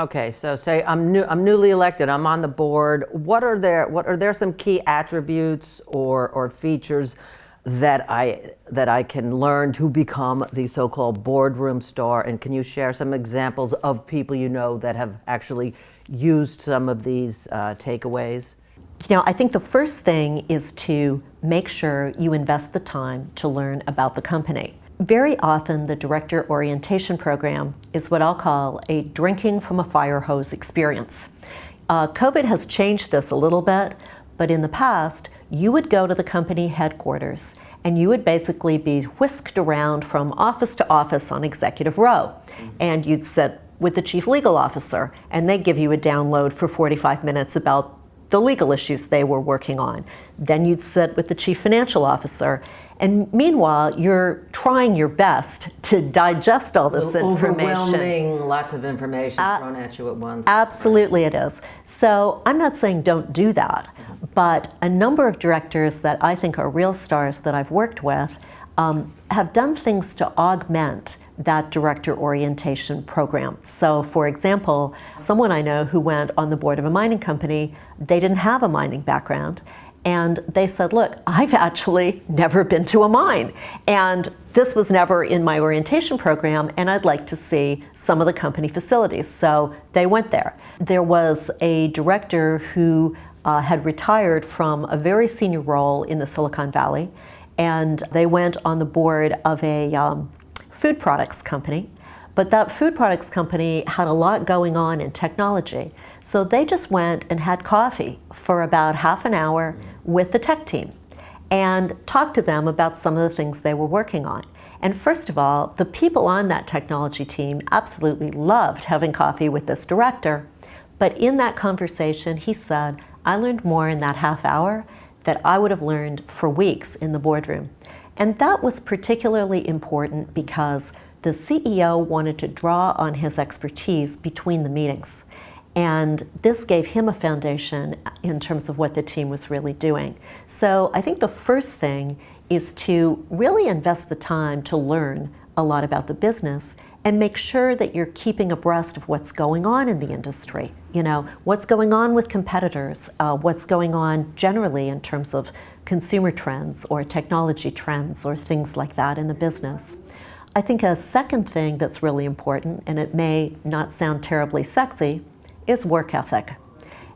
Okay, so say I'm newly elected, I'm on the board. What are there some key attributes or features that I can learn to become the so-called boardroom star? And can you share some examples of people you know that have actually used some of these takeaways? I think the first thing is to make sure you invest the time to learn about the company. Very often, the director orientation program is what I'll call a drinking from a fire hose experience. COVID has changed this a little bit, but in the past, you would go to the company headquarters and you would basically be whisked around from office to office on executive row. And you'd sit with the chief legal officer and they'd give you a download for 45 minutes about the legal issues they were working on. Then you'd sit with the chief financial officer, and meanwhile, you're trying your best to digest all this information. Overwhelming, lots of information thrown at you at once. Absolutely it is. So I'm not saying don't do that, but a number of directors that I think are real stars that I've worked with have done things to augment that director orientation program. So for example, someone I know who went on the board of a mining company, they didn't have a mining background, and they said, look, I've actually never been to a mine, and this was never in my orientation program, and I'd like to see some of the company facilities. So they went there. There was a director who had retired from a very senior role in the Silicon Valley, and they went on the board of a food products company, but that food products company had a lot going on in technology. So they just went and had coffee for about half an hour with the tech team and talked to them about some of the things they were working on. And first of all, the people on that technology team absolutely loved having coffee with this director. But in that conversation, he said, I learned more in that half hour that I would have learned for weeks in the boardroom. And that was particularly important because the CEO wanted to draw on his expertise between the meetings. And this gave him a foundation in terms of what the team was really doing. So I think the first thing is to really invest the time to learn a lot about the business and make sure that you're keeping abreast of what's going on in the industry. What's going on with competitors, what's going on generally in terms of consumer trends or technology trends or things like that in the business. I think a second thing that's really important, and it may not sound terribly sexy, is work ethic.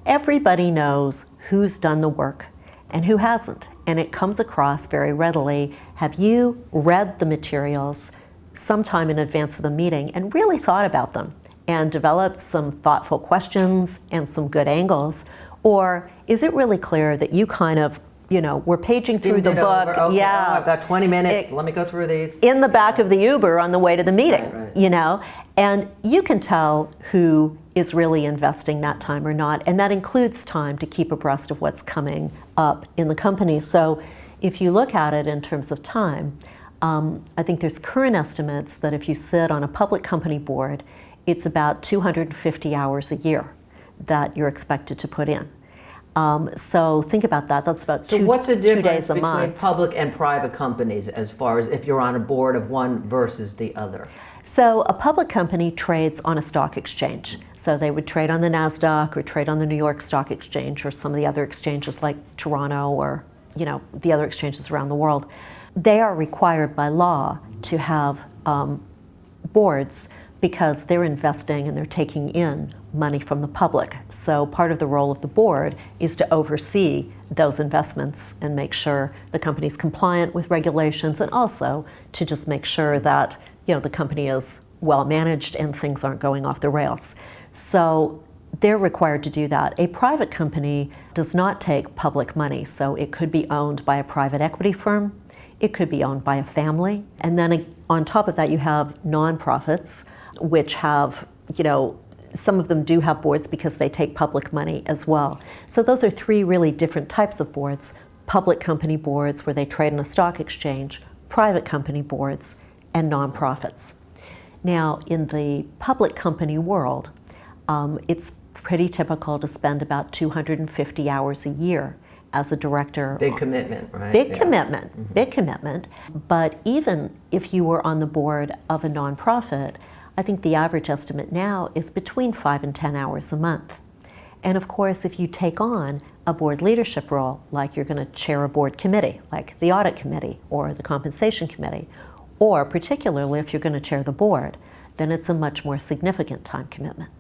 Everybody knows who's done the work and who hasn't, and it comes across very readily. Have you read the materials sometime in advance of the meeting and really thought about them and developed some thoughtful questions and some good angles? Or is it really clear that you kind of, we're paging through the book. Okay, yeah, I've got 20 minutes. Let me go through these. In the back of the Uber on the way to the meeting, right. And you can tell who is really investing that time or not, and that includes time to keep abreast of what's coming up in the company. So if you look at it in terms of time, I think there's current estimates that if you sit on a public company board, it's about 250 hours a year that you're expected to put in. So think about that. That's about So what's the 2 difference days a between month. public and private companies as far as if you're on a board of one versus the other? So a public company trades on a stock exchange. So they would trade on the NASDAQ or trade on the New York Stock Exchange or some of the other exchanges like Toronto or the other exchanges around the world. They are required by law to have boards because they're investing and they're taking in money from the public. So part of the role of the board is to oversee those investments and make sure the company's compliant with regulations, and also to just make sure that the company is well managed and things aren't going off the rails. So they're required to do that. A private company does not take public money, so it could be owned by a private equity firm, it could be owned by a family, and then on top of that you have nonprofits, which have, some of them do have boards because they take public money as well. So those are three really different types of boards: public company boards where they trade on a stock exchange, private company boards, and nonprofits. Now, in the public company world, it's pretty typical to spend about 250 hours a year as a director. Big commitment, right? Big commitment, big commitment. But even if you were on the board of a nonprofit, I think the average estimate now is between 5 and 10 hours a month. And of course, if you take on a board leadership role, like you're going to chair a board committee, like the audit committee or the compensation committee, or particularly if you're going to chair the board, then it's a much more significant time commitment.